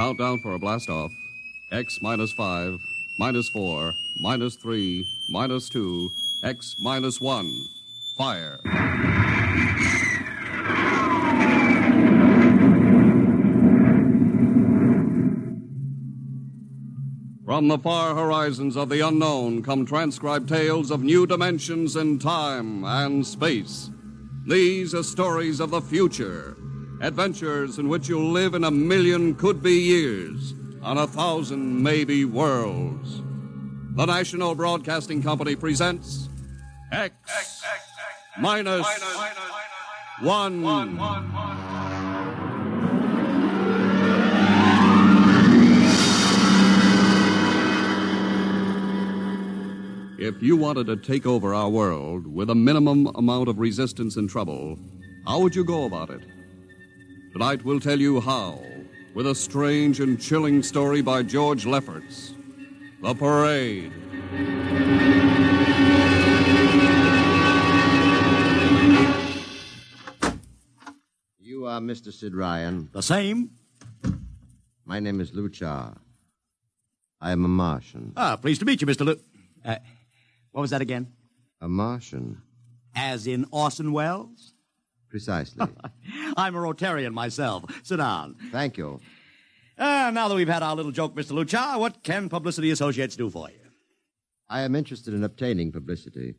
Countdown for a blast-off. X minus 5, minus 4, minus 3, minus 2, X minus 1. Fire. From the far horizons of the unknown come transcribed tales of new dimensions in time and space. These are stories of the future, adventures in which you'll live in 1,000,000 could-be years on 1,000 maybe worlds. The National Broadcasting Company presents X minus 1. If you wanted to take over our world with a minimum amount of resistance and trouble, how would you go about it? Tonight we'll tell you how, with a strange and chilling story by George Lefferts. The Parade. You are Mr. Sid Ryan. The same. My name is Luchar. I am a Martian. Pleased to meet you, Mr. What was that again? A Martian? As in Orson Welles? Precisely. I'm a Rotarian myself. Sit down. Thank you. Now that we've had our little joke, Mr. Luchar, what can Publicity Associates do for you? I am interested in obtaining publicity.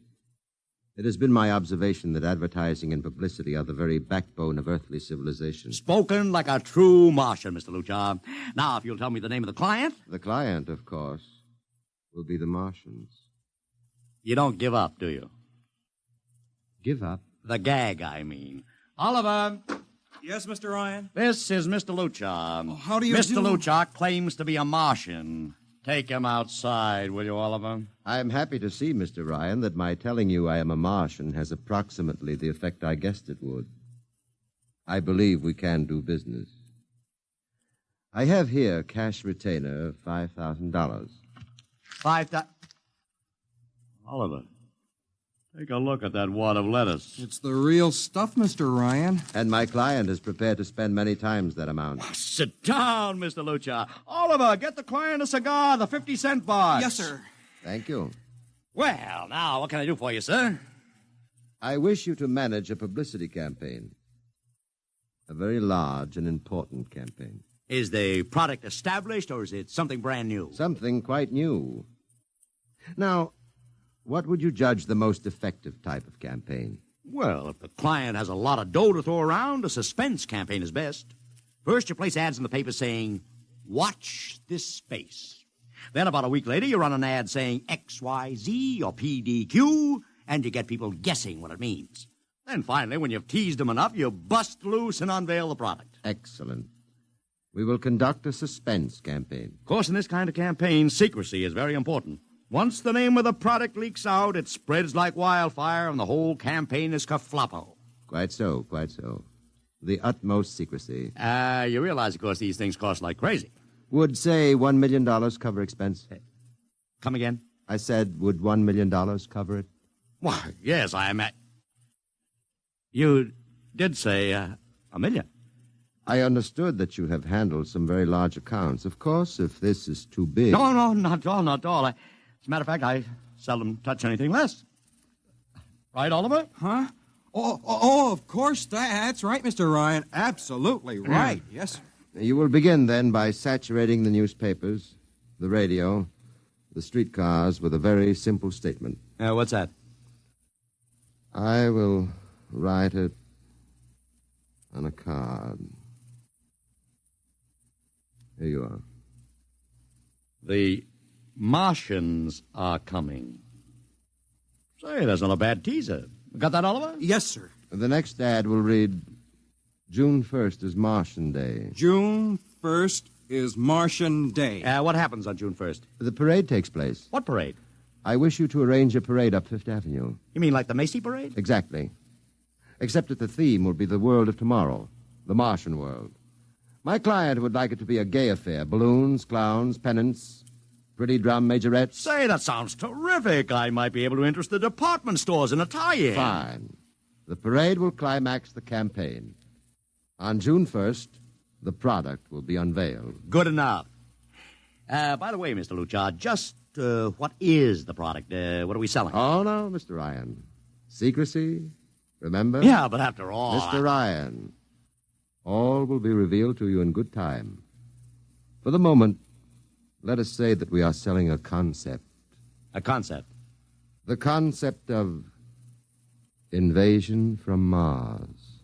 It has been my observation that advertising and publicity are the very backbone of earthly civilization. Spoken like a true Martian, Mr. Luchar. Now, if you'll tell me the name of the client. The client, of course, will be the Martians. You don't give up, do you? Give up? The gag, I mean. Oliver. Yes, Mr. Ryan? This is Mr. Luchar. Oh, how do you Mr. do? Luchar claims to be a Martian. Take him outside, will you, Oliver? I am happy to see, Mr. Ryan, that my telling you I am a Martian has approximately the effect I guessed it would. I believe we can do business. I have here cash retainer of $5,000. Oliver, take a look at that wad of lettuce. It's the real stuff, Mr. Ryan. And my client is prepared to spend many times that amount. Sit down, Mr. Luchar. Oliver, get the client a cigar, the 50-cent box. Yes, sir. Thank you. Well, now, what can I do for you, sir? I wish you to manage a publicity campaign. A very large and important campaign. Is the product established, or is it something brand new? Something quite new. Now, what would you judge the most effective type of campaign? Well, if the client has a lot of dough to throw around, a suspense campaign is best. First, you place ads in the paper saying, "Watch this space." Then about a week later, you run an ad saying XYZ or PDQ, and you get people guessing what it means. Then finally, when you've teased them enough, you bust loose and unveil the product. Excellent. We will conduct a suspense campaign. Of course, in this kind of campaign, secrecy is very important. Once the name of the product leaks out, it spreads like wildfire, and the whole campaign is kerfloppo. Quite so, quite so. The utmost secrecy. You realize, of course, these things cost like crazy. Would, say, $1 million cover expense? Come again? I said, would $1 million cover it? Why, yes, I am. You did say $1 million. I understood that you have handled some very large accounts. Of course, if this is too big... No, not at all, not at all. As a matter of fact, I seldom touch anything less. Right, Oliver? Huh? Oh, of course. That's right, Mr. Ryan. Absolutely right. Yes. You will begin, then, by saturating the newspapers, the radio, the streetcars with a very simple statement. What's that? I will write it on a card. Here you are. The Martians are coming. Say, that's not a bad teaser. Got that, Oliver? Yes, sir. The next ad will read, June 1st is Martian Day. June 1st is Martian Day. What happens on June 1st? The parade takes place. What parade? I wish you to arrange a parade up Fifth Avenue. You mean like the Macy Parade? Exactly. Except that the theme will be the world of tomorrow, the Martian world. My client would like it to be a gay affair. Balloons, clowns, pennants, pretty drum majorettes. Say, that sounds terrific. I might be able to interest the department stores in a tie-in. Fine. The parade will climax the campaign. On June 1st, the product will be unveiled. Good enough. By the way, Mr. Luchar, just what is the product? What are we selling? Oh, no, Mr. Ryan. Secrecy, remember? Yeah, but after all... Mr. Ryan, all will be revealed to you in good time. For the moment, let us say that we are selling a concept. A concept? The concept of invasion from Mars.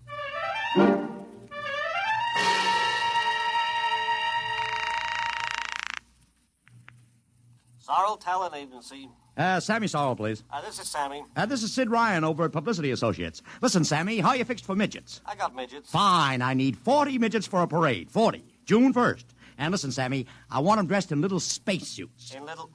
Sorrel Talent Agency. Sammy Sorrell, please. This is Sammy. This is Sid Ryan over at Publicity Associates. Listen, Sammy, how you fixed for midgets? I got midgets. Fine, I need 40 midgets for a parade. 40. June 1st. And listen, Sammy, I want them dressed in little spacesuits. In little...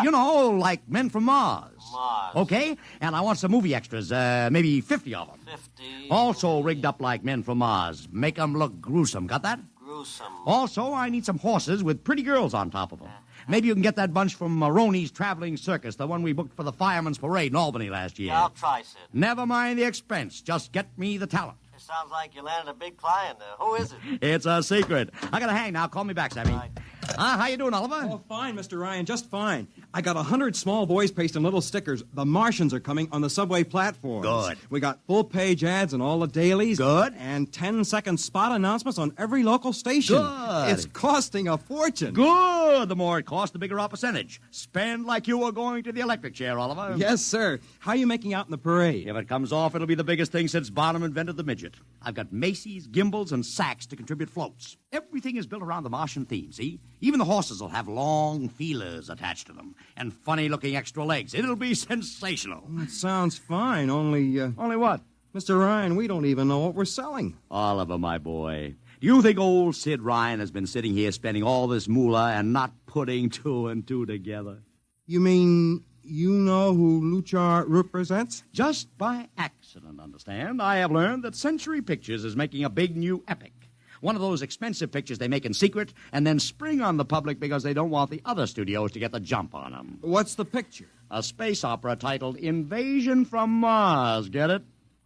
You know, like men from Mars. Mars. Okay? And I want some movie extras, maybe 50 of them. 50. Also rigged up like men from Mars. Make them look gruesome. Got that? Gruesome. Also, I need some horses with pretty girls on top of them. Maybe you can get that bunch from Maroney's Traveling Circus, the one we booked for the Fireman's Parade in Albany last year. Yeah, I'll try, Sid. Never mind the expense. Just get me the talent. It sounds like you landed a big client there. Who is it? It's a secret. I gotta hang now. Call me back, Sammy. Right. How you doing, Oliver? Oh, fine, Mr. Ryan, just fine. I got 100 small boys pasting little stickers. The Martians are coming on the subway platforms. Good. We got full-page ads in all the dailies. Good. And 10-second spot announcements on every local station. Good. It's costing a fortune. Good. The more it costs, the bigger our percentage. Spend like you were going to the electric chair, Oliver. Yes, sir. How are you making out in the parade? If it comes off, it'll be the biggest thing since Barnum invented the midget. I've got Macy's, gimbals, and sacks to contribute floats. Everything is built around the Martian theme, see? Even the horses will have long feelers attached to them and funny-looking extra legs. It'll be sensational. That sounds fine, only... Only what? Mr. Ryan, we don't even know what we're selling. Oliver, my boy, do you think old Sid Ryan has been sitting here spending all this moolah and not putting two and two together? You mean you know who Luchar represents? Just by accident, understand? I have learned that Century Pictures is making a big new epic. One of those expensive pictures they make in secret and then spring on the public because they don't want the other studios to get the jump on them. What's the picture? A space opera titled Invasion from Mars, get it?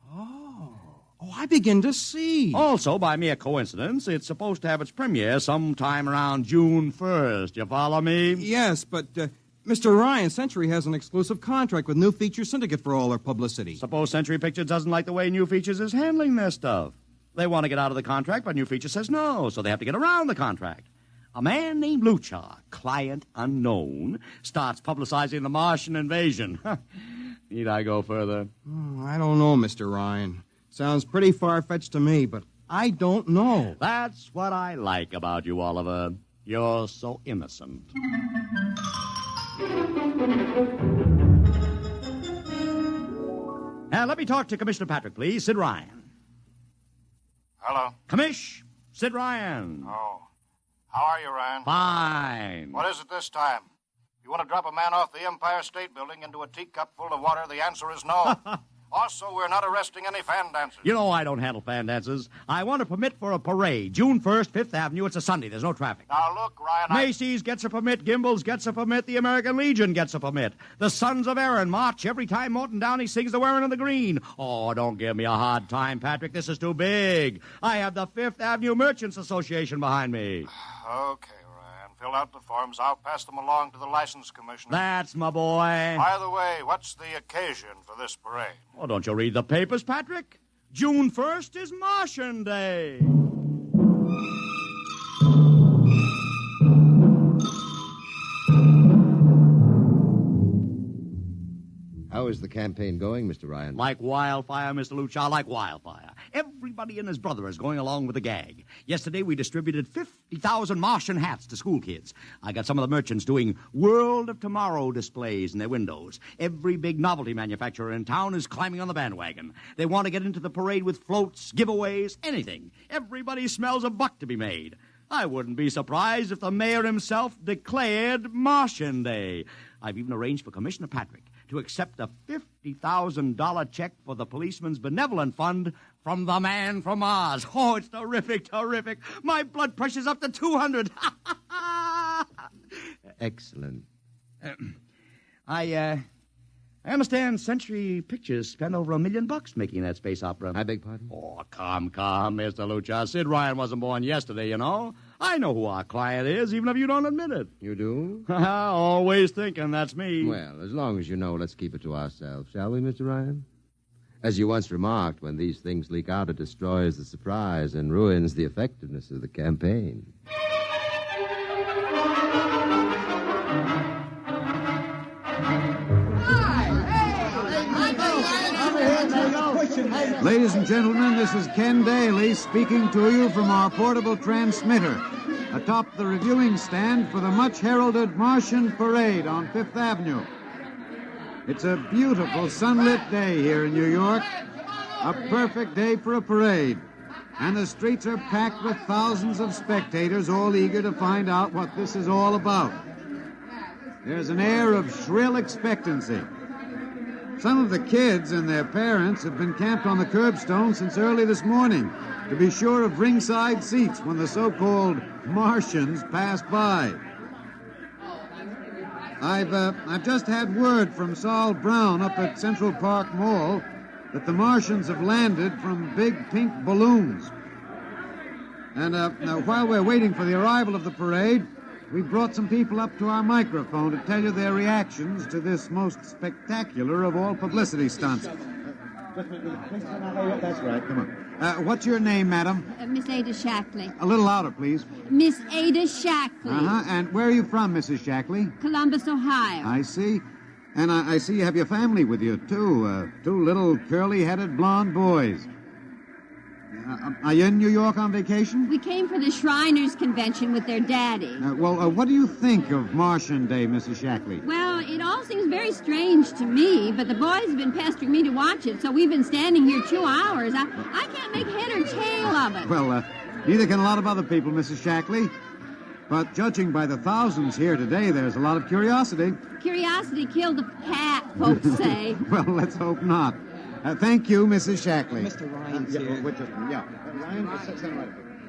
Oh, I begin to see. Also, by mere coincidence, it's supposed to have its premiere sometime around June 1st. You follow me? Yes, but, Mr. Ryan, Century has an exclusive contract with New Feature Syndicate for all their publicity. Suppose Century Pictures doesn't like the way New Features is handling their stuff. They want to get out of the contract, but New Feature says no, so they have to get around the contract. A man named Luchar, client unknown, starts publicizing the Martian invasion. Need I go further? Oh, I don't know, Mr. Ryan. Sounds pretty far-fetched to me, but I don't know. That's what I like about you, Oliver. You're so innocent. Now, let me talk to Commissioner Patrick, please. Sid Ryan. Hello. Commish, Sid Ryan. Oh. How are you, Ryan? Fine. What is it this time? You want to drop a man off the Empire State Building into a teacup full of water? The answer is no. Also, we're not arresting any fan dancers. You know I don't handle fan dances. I want a permit for a parade. June 1st, 5th Avenue. It's a Sunday. There's no traffic. Now, look, Ryan, Macy's gets a permit. Gimbals gets a permit. The American Legion gets a permit. The Sons of Erin march every time Morton Downey sings the Wearing of the Green. Oh, don't give me a hard time, Patrick. This is too big. I have the 5th Avenue Merchants Association behind me. Okay, Ryan. Fill out the forms. I'll pass them along to the license commissioner. That's my boy. By the way, what's the occasion for this parade? Oh, don't you read the papers, Patrick? June 1st is Martian Day. How is the campaign going, Mr. Ryan? Like wildfire, Mr. Luchar, like wildfire. Everybody and his brother is going along with the gag. Yesterday, we distributed 50,000 Martian hats to school kids. I got some of the merchants doing World of Tomorrow displays in their windows. Every big novelty manufacturer in town is climbing on the bandwagon. They want to get into the parade with floats, giveaways, anything. Everybody smells a buck to be made. I wouldn't be surprised if the mayor himself declared Martian Day. I've even arranged for Commissioner Patrick to accept a $50,000 check for the Policeman's Benevolent Fund from the man from Mars. Oh, it's terrific, terrific. My blood pressure's up to 200. Excellent. I I understand Century Pictures spent over $1 million making that space opera. I beg pardon? Oh, come, Mr. Lucha. Sid Ryan wasn't born yesterday, you know. I know who our client is, even if you don't admit it. You do? Always thinking that's me. Well, as long as you know, let's keep it to ourselves, shall we, Mr. Ryan? As you once remarked, when these things leak out, it destroys the surprise and ruins the effectiveness of the campaign. Ladies and gentlemen, this is Ken Daly speaking to you from our portable transmitter atop the reviewing stand for the much-heralded Martian Parade on Fifth Avenue. It's a beautiful sunlit day here in New York, a perfect day for a parade, and the streets are packed with thousands of spectators all eager to find out what this is all about. There's an air of shrill expectancy. Some of the kids and their parents have been camped on the curbstone since early this morning to be sure of ringside seats when the so-called Martians pass by. I've just had word from Saul Brown up at Central Park Mall that the Martians have landed from big pink balloons. And now, while we're waiting for the arrival of the parade, we brought some people up to our microphone to tell you their reactions to this most spectacular of all publicity stunts. That's right, come on. What's your name, madam? Miss Ada Shackley. A little louder, please. Miss Ada Shackley. Uh-huh, and where are you from, Mrs. Shackley? Columbus, Ohio. I see. And I see you have your family with you, too. Two little curly-headed blonde boys. Are you in New York on vacation? We came for the Shriners Convention with their daddy. What do you think of Martian Day, Mrs. Shackley? Well, it all seems very strange to me, but the boys have been pestering me to watch it, so we've been standing here 2 hours. I can't make head or tail of it. Well, neither can a lot of other people, Mrs. Shackley. But judging by the thousands here today, there's a lot of curiosity. Curiosity killed the cat, folks say. Well, let's hope not. Thank you, Mrs. Shackley. Mr. Ryan's here. Ryan,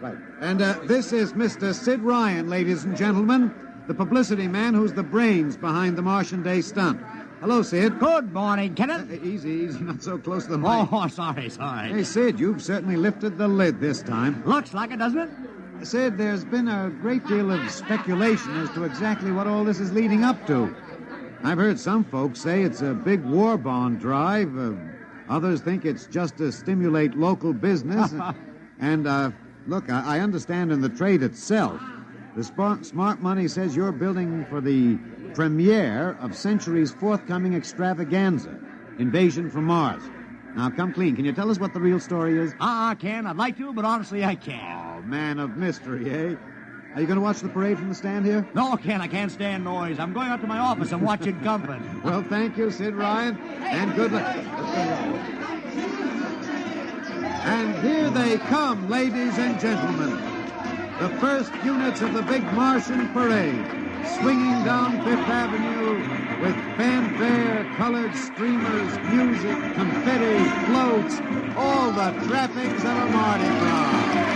right. And this is Mr. Sid Ryan, ladies and gentlemen, the publicity man who's the brains behind the Martian Day stunt. Hello, Sid. Good morning, Kenneth. Easy, not so close to the mic. Oh, sorry. Hey, Sid, you've certainly lifted the lid this time. Looks like it, doesn't it? Sid, there's been a great deal of speculation as to exactly what all this is leading up to. I've heard some folks say it's a big war bond drive. Others think it's just to stimulate local business. And, look, I understand in the trade itself, the smart money says you're building for the premiere of Century's forthcoming extravaganza, Invasion from Mars. Now, come clean. Can you tell us what the real story is? Ken, I'd like to, but honestly, I can't. Oh, man of mystery, eh? Are you going to watch the parade from the stand here? No, Ken, I can't stand noise. I'm going up to my office and watching company. Well, thank you, Sid Ryan, and good luck. And here they come, ladies and gentlemen. The first units of the big Martian parade, swinging down Fifth Avenue with fanfare, colored streamers, music, confetti, floats, all the trappings of a Mardi Gras.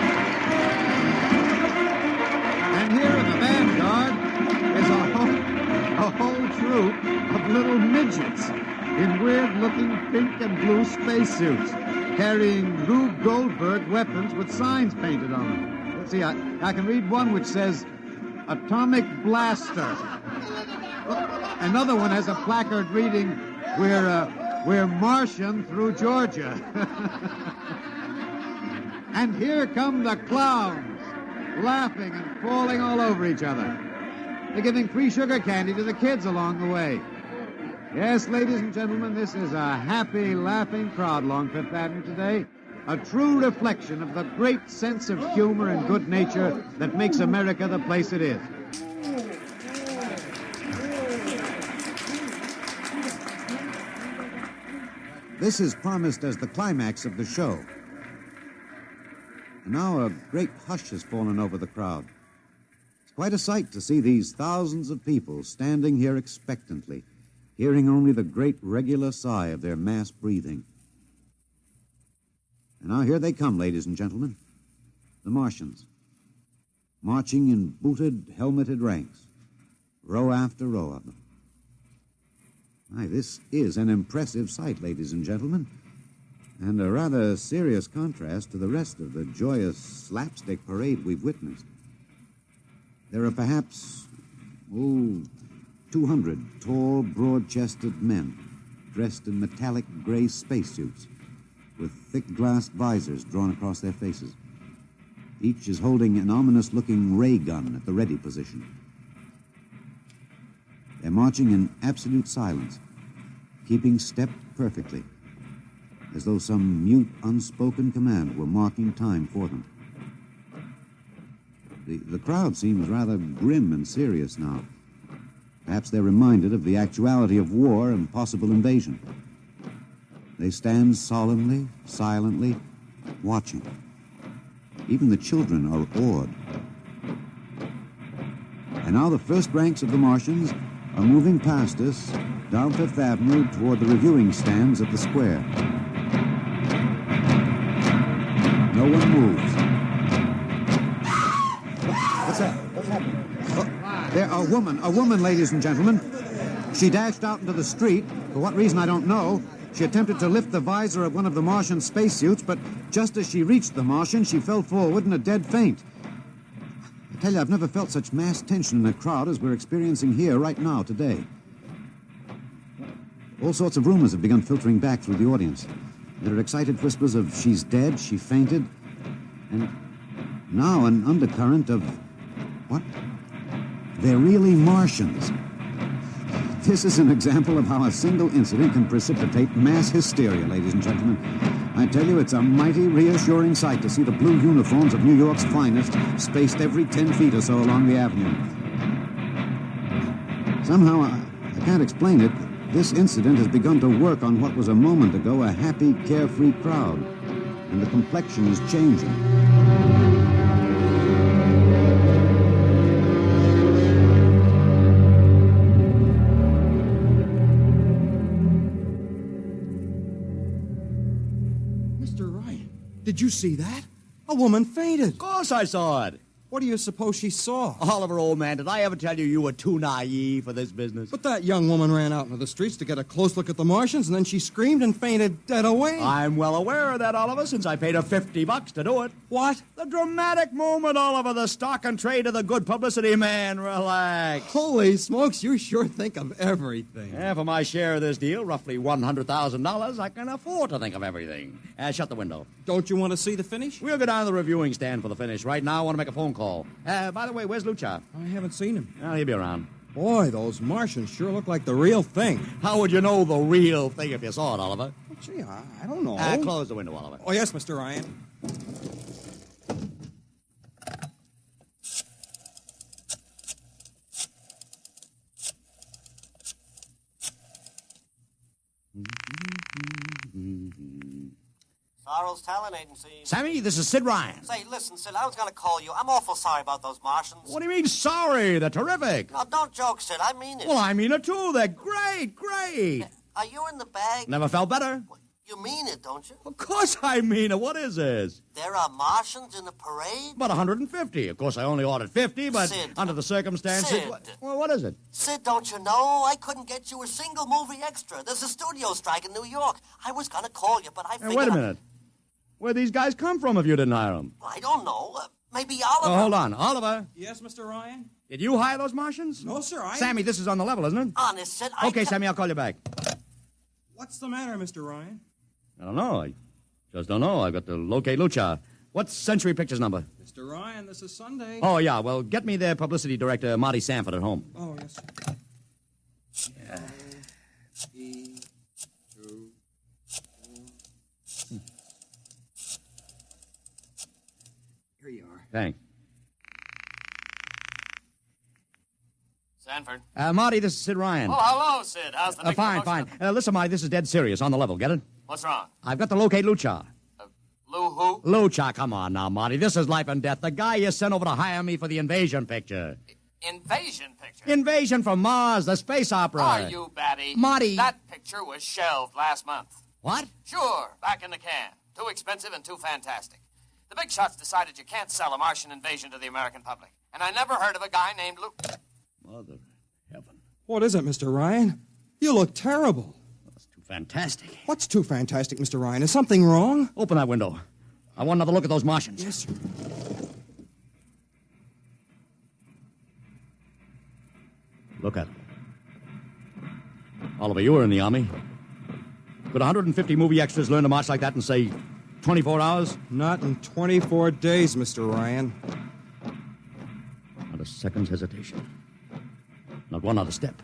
And here in the vanguard is a whole troop of little midgets in weird-looking pink and blue spacesuits, carrying Rube Goldberg weapons with signs painted on them. Let's see, I can read one which says, Atomic Blaster. Another one has a placard reading, We're Martian through Georgia. And here come the clowns, laughing and falling all over each other. They're giving free sugar candy to the kids along the way. Yes, ladies and gentlemen, this is a happy, laughing crowd along Fifth Avenue today. A true reflection of the great sense of humor and good nature that makes America the place it is. This is promised as the climax of the show. And now a great hush has fallen over the crowd. It's quite a sight to see these thousands of people standing here expectantly, hearing only the great regular sigh of their mass breathing. And now here they come, ladies and gentlemen, the Martians, marching in booted, helmeted ranks, row after row of them. My, this is an impressive sight, ladies and gentlemen, and a rather serious contrast to the rest of the joyous slapstick parade we've witnessed. There are perhaps, 200 tall, broad-chested men dressed in metallic gray spacesuits with thick glass visors drawn across their faces. Each is holding an ominous-looking ray gun at the ready position. They're marching in absolute silence, keeping step perfectly, as though some mute, unspoken command were marking time for them. The crowd seems rather grim and serious now. Perhaps they're reminded of the actuality of war and possible invasion. They stand solemnly, silently, watching. Even the children are awed. And now the first ranks of the Martians are moving past us down Fifth Avenue toward the reviewing stands at the square. No one moves. What's that? What's happening? Oh, there, a woman, ladies and gentlemen. She dashed out into the street. For what reason, I don't know. She attempted to lift the visor of one of the Martian spacesuits, but just as she reached the Martian, she fell forward in a dead faint. I tell you, I've never felt such mass tension in a crowd as we're experiencing here right now, today. All sorts of rumors have begun filtering back through the audience. There are excited whispers of she's dead, she fainted, and now an undercurrent of, what? They're really Martians. This is an example of how a single incident can precipitate mass hysteria, ladies and gentlemen. I tell you, it's a mighty reassuring sight to see the blue uniforms of New York's finest spaced every 10 feet or so along the avenue. Somehow, I can't explain it, this incident has begun to work on what was a moment ago a happy, carefree crowd, and the complexion is changing. Did you see that? A woman fainted. Of course I saw it. What do you suppose she saw? Oliver, old man, did I ever tell you you were too naive for this business? But that young woman ran out into the streets to get a close look at the Martians, and then she screamed and fainted dead away. I'm well aware of that, Oliver, since I paid her $50 to do it. What? The dramatic moment, Oliver, the stock and trade of the good publicity, man. Relax. Holy smokes, you sure think of everything. Yeah, for my share of this deal, roughly $100,000, I can afford to think of everything. Shut the window. Don't you want to see the finish? We'll go down to the reviewing stand for the finish. Right now, I want to make a phone call. By the way, where's Lucha? I haven't seen him. Well, he'll be around. Boy, those Martians sure look like the real thing. How would you know the real thing if you saw it, Oliver? Well, gee, I don't know. Close the window, Oliver. Oh, yes, Mr. Ryan. Sorrow's Talent Agency. Sammy, this is Sid Ryan. Say, listen, Sid, I was going to call you. I'm awful sorry about those Martians. What do you mean, sorry? They're terrific. No, don't joke, Sid. I mean it. Well, I mean it, too. They're great, great. Are you in the bag? Never felt better. You mean it, don't you? Of course I mean it. What is this? There are Martians in the parade? About 150. Of course, I only ordered 50, but Sid. under the circumstances... Sid. Well, what is it? Sid, don't you know? I couldn't get you a single movie extra. There's a studio strike in New York. I was going to call you, but I figured... Hey, wait a minute. Where'd these guys come from if you didn't hire them? I don't know. Maybe Oliver... Oh, hold on. Oliver? Yes, Mr. Ryan? Did you hire those Martians? No, sir, Sammy, this is on the level, isn't it? Honest, Sid, Okay, Sammy, I'll call you back. What's the matter, Mr. Ryan? I don't know. I just don't know. I've got to locate Lucha. What's Century Pictures number? Mr. Ryan, this is Sunday. Oh, yeah. Well, get me their publicity director, Marty Sanford, at home. Oh, yes, sir. Yeah. Here you are. Thanks. Sanford. Marty, this is Sid Ryan. Oh, hello, Sid. How's the big Fine, fine. promotion? Listen, Marty, this is dead serious. On the level. Get it? What's wrong? I've got to locate Lucha. Lou who? Lucha, come on now, Marty. This is life and death. The guy you sent over to hire me for the invasion picture. Invasion picture? Invasion from Mars, the space opera. Are you batty? Marty. That picture was shelved last month. What? Sure, back in the can. Too expensive and too fantastic. The big shots decided you can't sell a Martian invasion to the American public. And I never heard of a guy named Lou... Mother heaven. What is it, Mr. Ryan? You look terrible. That's too fantastic. What's too fantastic, Mr. Ryan? Is something wrong? Open that window. I want another look at those Martians. Yes, sir. Look at them. Oliver, you were in the Army. Could 150 movie extras learn to march like that in, say, 24 hours? Not in 24 days, Mr. Ryan. Not a second's hesitation. Not one other step.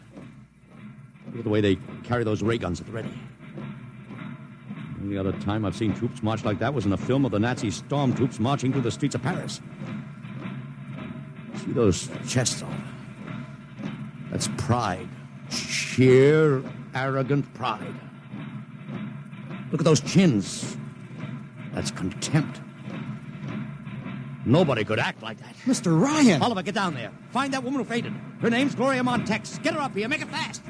Look at the way they carry those ray guns at the ready. The only other time I've seen troops march like that was in a film of the Nazi stormtroops marching through the streets of Paris. See those chests on? That's pride. Sheer, arrogant pride. Look at those chins. That's contempt. Nobody could act like that. Mr. Ryan! Oliver, get down there. Find that woman who fainted. Her name's Gloria Montex. Get her up here. Make it fast.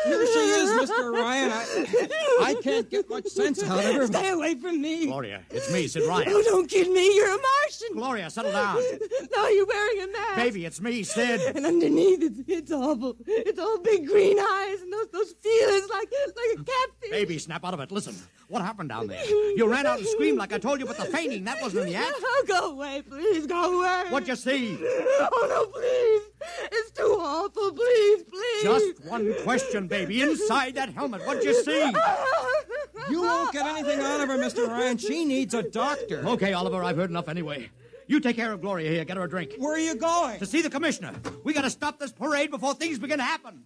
Here she is, Mr. Ryan. I can't get much sense out of her. Stay away from me. Gloria, it's me, Sid Ryan. Oh, don't kid me. You're a Martian. Gloria, settle down. No, you're wearing a mask. Baby, it's me, Sid. And underneath, it's awful. It's all big green eyes and those feelers like a catfish. Baby, snap out of it. Listen, what happened down there? You ran out and screamed like I told you, but the fainting, that wasn't in the act. Oh, go away, please. Go away. What'd you see? Oh, no, please. It's too awful. Please. Just one question, baby. Inside that helmet, what'd you see? You won't get anything out of her, Mr. Ryan. She needs a doctor. Okay, Oliver, I've heard enough anyway. You take care of Gloria here. Get her a drink. Where are you going? To see the commissioner. We gotta stop this parade before things begin to happen.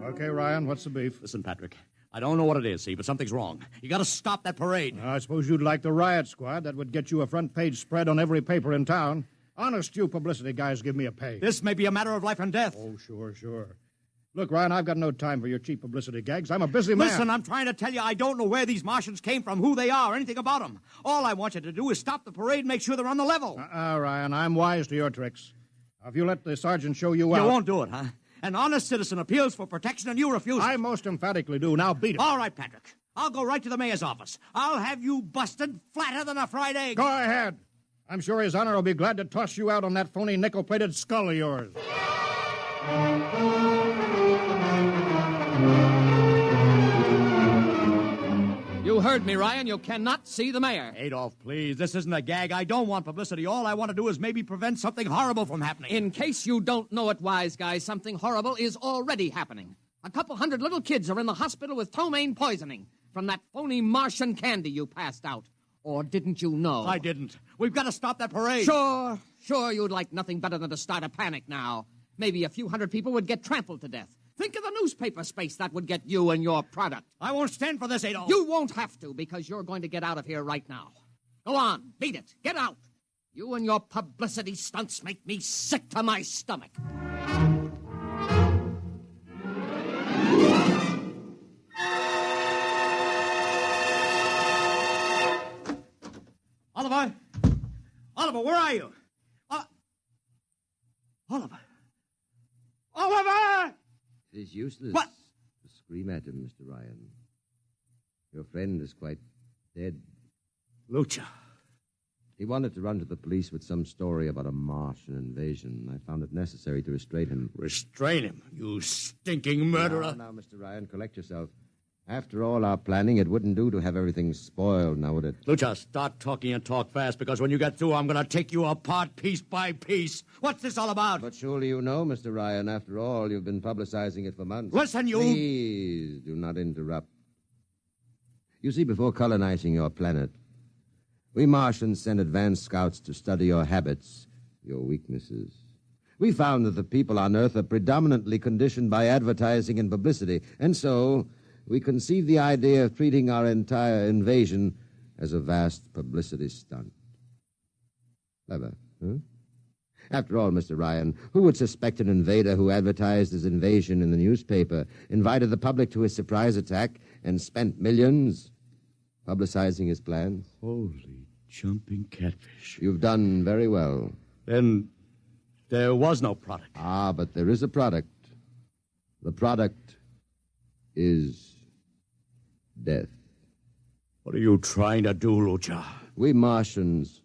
Okay, Ryan, what's the beef? Listen, Patrick, I don't know what it is, see, but something's wrong. You gotta stop that parade. I suppose you'd like the riot squad. That would get you a front-page spread on every paper in town. Honest, you publicity guys give me a pay. This may be a matter of life and death. Oh, sure. Look, Ryan, I've got no time for your cheap publicity gags. I'm a busy man. Listen, I'm trying to tell you I don't know where these Martians came from, who they are, anything about them. All I want you to do is stop the parade and make sure they're on the level. Ryan, I'm wise to your tricks. Now, if you let the sergeant show you out... You won't do it, huh? An honest citizen appeals for protection and you refuse it. I most emphatically do. Now beat it. All right, Patrick. I'll go right to the mayor's office. I'll have you busted flatter than a fried egg. Go ahead. I'm sure His Honor will be glad to toss you out on that phony nickel-plated skull of yours. You heard me, Ryan. You cannot see the mayor. Adolf, please. This isn't a gag. I don't want publicity. All I want to do is maybe prevent something horrible from happening. In case you don't know it, wise guy, something horrible is already happening. A couple hundred little kids are in the hospital with ptomaine poisoning from that phony Martian candy you passed out. Or didn't you know? I didn't. We've got to stop that parade. Sure, you'd like nothing better than to start a panic now. Maybe a few hundred people would get trampled to death. Think of the newspaper space that would get you and your product. I won't stand for this, Adolf. You won't have to, because you're going to get out of here right now. Go on, beat it. Get out. You and your publicity stunts make me sick to my stomach. Oliver, where are you? Oliver! It is useless What? to scream at him, Mr. Ryan. Your friend is quite dead. Lucha. He wanted to run to the police with some story about a Martian invasion. I found it necessary to restrain him. Restrain him, you stinking murderer. Now, Mr. Ryan, collect yourself. After all our planning, it wouldn't do to have everything spoiled, now would it? Lucha, start talking and talk fast, because when you get through, I'm going to take you apart piece by piece. What's this all about? But surely you know, Mr. Ryan, after all, you've been publicizing it for months. Listen, you... Please, do not interrupt. You see, before colonizing your planet, we Martians sent advanced scouts to study your habits, your weaknesses. We found that the people on Earth are predominantly conditioned by advertising and publicity, and so we conceived the idea of treating our entire invasion as a vast publicity stunt. Clever, huh? After all, Mr. Ryan, who would suspect an invader who advertised his invasion in the newspaper, invited the public to his surprise attack, and spent millions publicizing his plans? Holy jumping catfish. You've done very well. Then There was no product. Ah, but there is a product. The product is death. What are you trying to do, Lucha? We Martians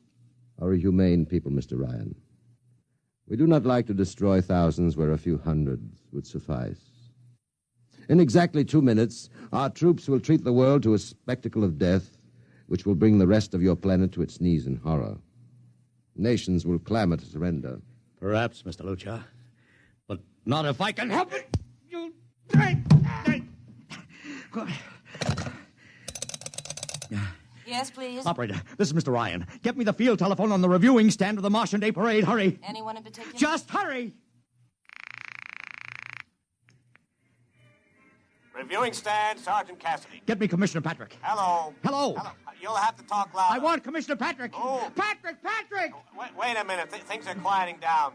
are a humane people, Mr. Ryan. We do not like to destroy thousands where a few hundreds would suffice. In exactly 2 minutes, our troops will treat the world to a spectacle of death, which will bring the rest of your planet to its knees in horror. Nations will clamor to surrender. Perhaps, Mr. Lucha, but not if I can help it. You... Yes, please. Operator, this is Mr. Ryan. Get me the field telephone on the reviewing stand of the Martian Day Parade. Hurry. Anyone in particular? Just hurry. Reviewing stand, Sergeant Cassidy. Get me Commissioner Patrick. Hello. Hello. You'll have to talk louder. I want Commissioner Patrick. Oh. Patrick! Wait a minute. Things are quieting down.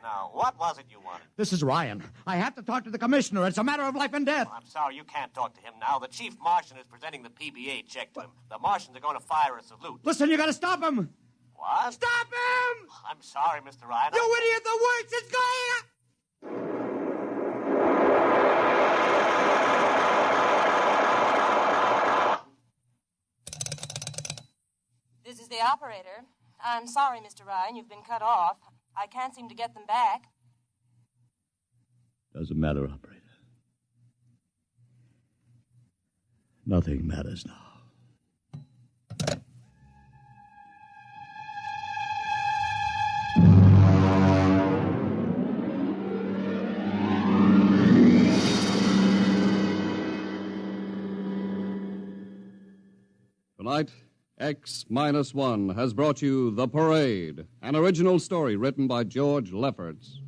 Now, what was it you wanted? This is Ryan. I have to talk to the commissioner. It's a matter of life and death. I'm sorry, you can't talk to him now. The chief Martian is presenting the PBA check to him. The Martians are going to fire a salute. Listen, you got to stop him. What? Stop him! I'm sorry, Mr. Ryan. You idiot! The works is going... This is the operator. I'm sorry, Mr. Ryan, you've been cut off. I can't seem to get them back. Doesn't matter, operator. Nothing matters now. Tonight, X-1 has brought you The Parade, an original story written by George Lefferts.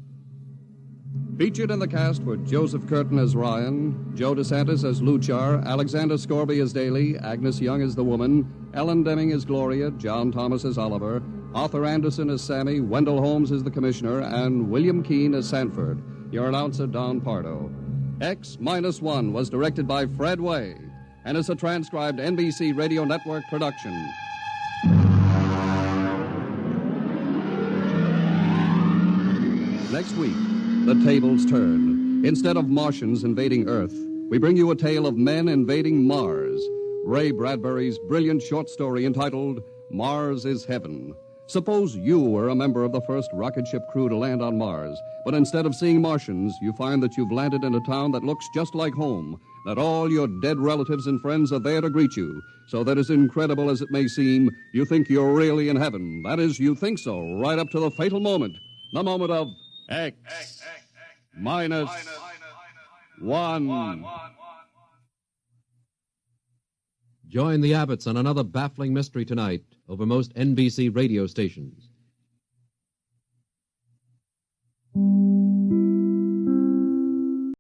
Featured in the cast were Joseph Curtin as Ryan, Joe DeSantis as Luchar, Alexander Scorby as Daly, Agnes Young as the woman, Ellen Deming as Gloria, John Thomas as Oliver, Arthur Anderson as Sammy, Wendell Holmes as the Commissioner, and William Keene as Sanford. Your announcer, Don Pardo. X-1 was directed by Fred Way and is a transcribed NBC Radio Network production. Next week, the tables turn. Instead of Martians invading Earth, we bring you a tale of men invading Mars. Ray Bradbury's brilliant short story entitled Mars is Heaven. Suppose you were a member of the first rocket ship crew to land on Mars, but instead of seeing Martians, you find that you've landed in a town that looks just like home, that all your dead relatives and friends are there to greet you, so that as incredible as it may seem, you think you're really in heaven. That is, you think so, right up to the fatal moment, the moment of X-1. Join the Abbotts on another baffling mystery tonight over most NBC radio stations.